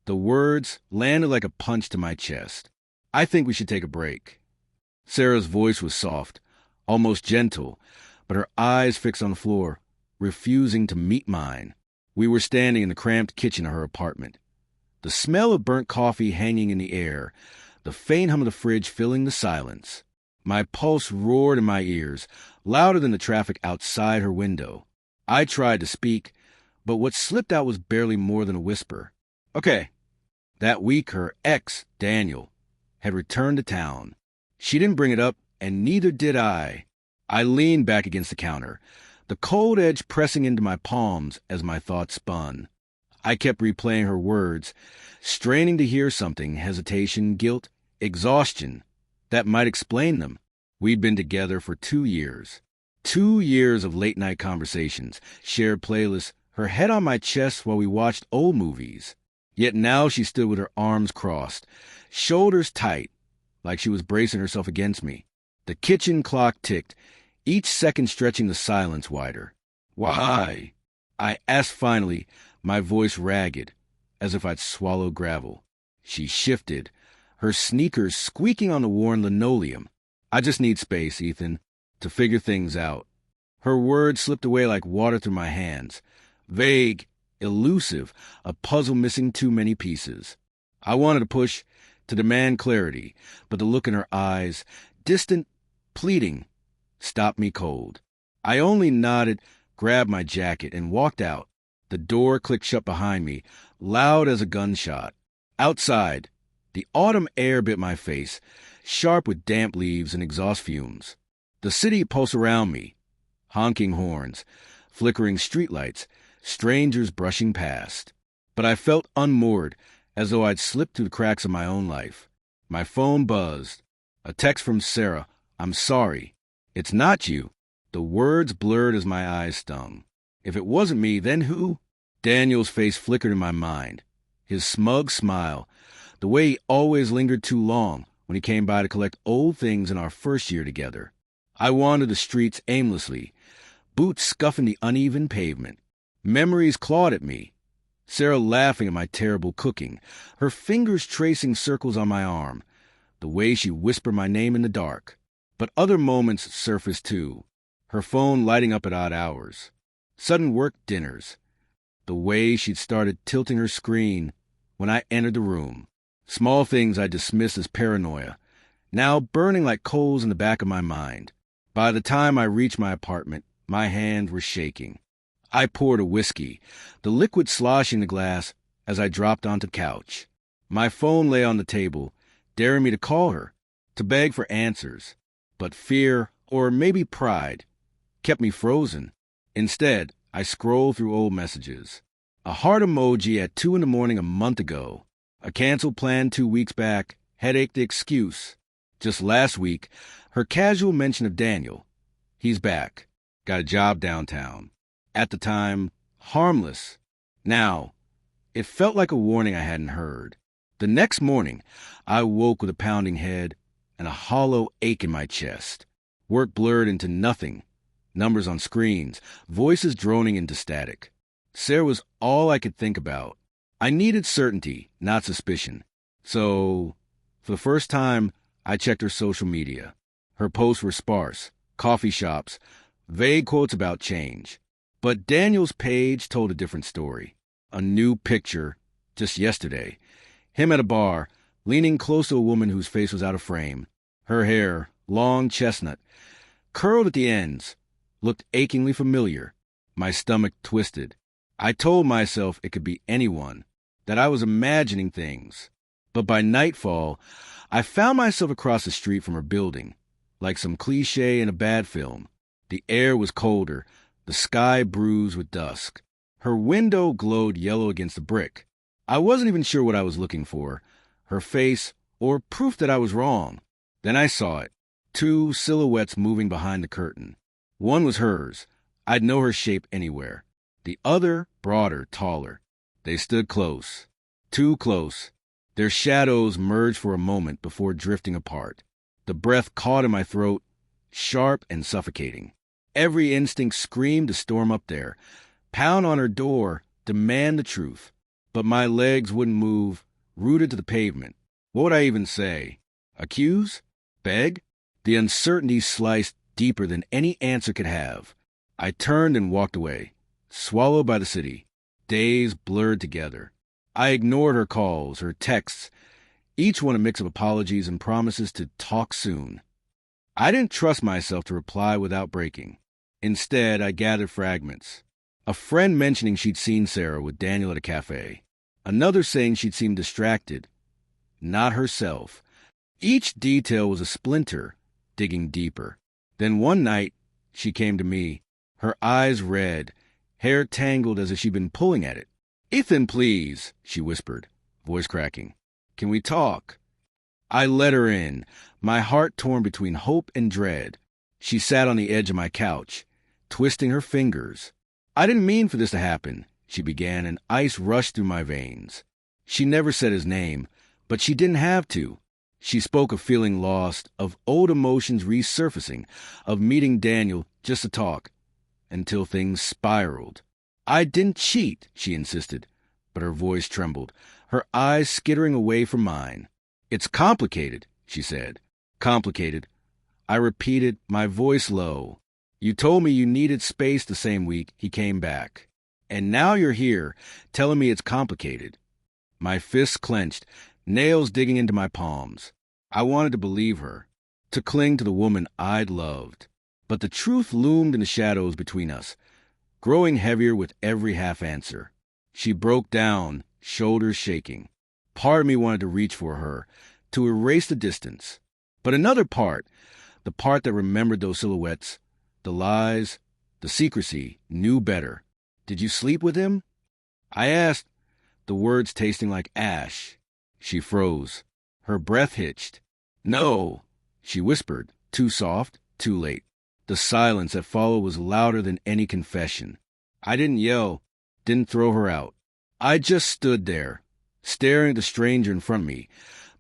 The words landed like a punch to my chest. I think we should take a break. Sarah's voice was soft, almost gentle, but her eyes fixed on the floor, refusing to meet mine. We were standing in the cramped kitchen of her apartment. The smell of burnt coffee hanging in the air, the faint hum of the fridge filling the silence. My pulse roared in my ears, louder than the traffic outside her window. I tried to speak, but what slipped out was barely more than a whisper. Okay. That week, her ex, Daniel, had returned to town. She didn't bring it up, and neither did I. I leaned back against the counter, the cold edge pressing into my palms as my thoughts spun. I kept replaying her words, straining to hear something, hesitation, guilt, exhaustion, that might explain them. We'd been together for 2 years. 2 years of late-night conversations, shared playlists, her head on my chest while we watched old movies. Yet now she stood with her arms crossed, shoulders tight, like she was bracing herself against me. The kitchen clock ticked, each second stretching the silence wider. Why? I asked finally, my voice ragged, as if I'd swallowed gravel. She shifted, her sneakers squeaking on the worn linoleum. I just need space, Ethan, to figure things out. Her words slipped away like water through my hands. Vague, elusive, a puzzle missing too many pieces. I wanted to push, to demand clarity, but the look in her eyes, distant, pleading, stopped me cold. I only nodded, grabbed my jacket, and walked out. The door clicked shut behind me, loud as a gunshot. Outside, the autumn air bit my face, sharp with damp leaves and exhaust fumes. The city pulsed around me, honking horns, flickering streetlights, strangers brushing past. But I felt unmoored, as though I'd slipped through the cracks of my own life. My phone buzzed. A text from Sarah. I'm sorry. It's not you. The words blurred as my eyes stung. If it wasn't me, then who? Daniel's face flickered in my mind. His smug smile, the way he always lingered too long when he came by to collect old things in our first year together. I wandered the streets aimlessly, boots scuffing the uneven pavement. Memories clawed at me. Sarah laughing at my terrible cooking, her fingers tracing circles on my arm, the way she whispered my name in the dark. But other moments surfaced too, her phone lighting up at odd hours. Sudden work dinners, the way she'd started tilting her screen when I entered the room. Small things I dismissed as paranoia, now burning like coals in the back of my mind. By the time I reached my apartment, my hands were shaking. I poured a whiskey, the liquid sloshing the glass as I dropped onto the couch. My phone lay on the table, daring me to call her, to beg for answers. But fear, or maybe pride, kept me frozen. Instead, I scrolled through old messages. A heart emoji at 2 a.m. a month ago. A canceled plan 2 weeks back. Headache the excuse. Just last week, her casual mention of Daniel. He's back. Got a job downtown. At the time, harmless. Now, it felt like a warning I hadn't heard. The next morning, I woke with a pounding head and a hollow ache in my chest. Work blurred into nothing. Numbers on screens, voices droning into static. Sarah was all I could think about. I needed certainty, not suspicion. So, for the first time, I checked her social media. Her posts were sparse, coffee shops, vague quotes about change. But Daniel's page told a different story. A new picture, just yesterday. Him at a bar, leaning close to a woman whose face was out of frame. Her hair, long chestnut, curled at the ends, looked achingly familiar. My stomach twisted. I told myself it could be anyone, that I was imagining things. But by nightfall, I found myself across the street from her building, like some cliché in a bad film. The air was colder, the sky bruised with dusk. Her window glowed yellow against the brick. I wasn't even sure what I was looking for, her face or proof that I was wrong. Then I saw it, 2 silhouettes moving behind the curtain. One was hers. I'd know her shape anywhere. The other, broader, taller. They stood close. Too close. Their shadows merged for a moment before drifting apart. The breath caught in my throat, sharp and suffocating. Every instinct screamed to storm up there, pound on her door, demand the truth. but my legs wouldn't move, rooted to the pavement. What would I even say? Accuse? Beg? The uncertainty sliced deeper than any answer could have. I turned and walked away, swallowed by the city. Days blurred together. I ignored her calls, her texts, each one a mix of apologies and promises to talk soon. I didn't trust myself to reply without breaking. Instead, I gathered fragments. A friend mentioning she'd seen Sarah with Daniel at a cafe. Another saying she'd seemed distracted. Not herself. Each detail was a splinter, digging deeper. Then one night, she came to me, her eyes red, hair tangled as if she'd been pulling at it. "Ethan, please," she whispered, voice cracking. "Can we talk?" I let her in, my heart torn between hope and dread. She sat on the edge of my couch, twisting her fingers. "I didn't mean for this to happen," she began, and ice rushed through my veins. She never said his name, but she didn't have to. She spoke of feeling lost, of old emotions resurfacing, of meeting Daniel just to talk, until things spiraled. "I didn't cheat," she insisted, but her voice trembled, her eyes skittering away from mine. "It's complicated," she said. "Complicated," I repeated, my voice low. "You told me you needed space the same week he came back. And now you're here, telling me it's complicated." My fists clenched, nails digging into my palms. I wanted to believe her, to cling to the woman I'd loved. But the truth loomed in the shadows between us, growing heavier with every half-answer. She broke down, shoulders shaking. Part of me wanted to reach for her, to erase the distance. But another part, the part that remembered those silhouettes, the lies, the secrecy, knew better. "Did you sleep with him?" I asked, the words tasting like ash. She froze. Her breath hitched. "No," she whispered, too soft, too late. The silence that followed was louder than any confession. I didn't yell, didn't throw her out. I just stood there, staring at the stranger in front of me,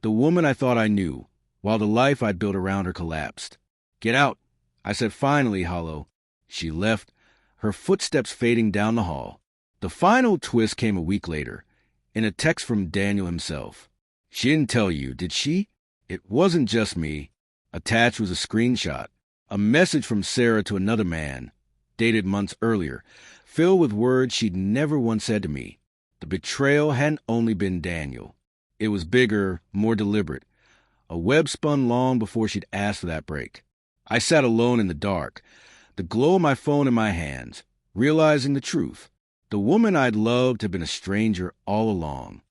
the woman I thought I knew, while the life I'd built around her collapsed. "Get out," I said finally, hollow. She left, her footsteps fading down the hall. The final twist came a week later, in a text from Daniel himself. "She didn't tell you, did she?" It wasn't just me. Attached was a screenshot, a message from Sarah to another man, dated months earlier, filled with words she'd never once said to me. The betrayal hadn't only been Daniel. It was bigger, more deliberate. A web spun long before she'd asked for that break. I sat alone in the dark, the glow of my phone in my hands, realizing the truth. The woman I'd loved had been a stranger all along.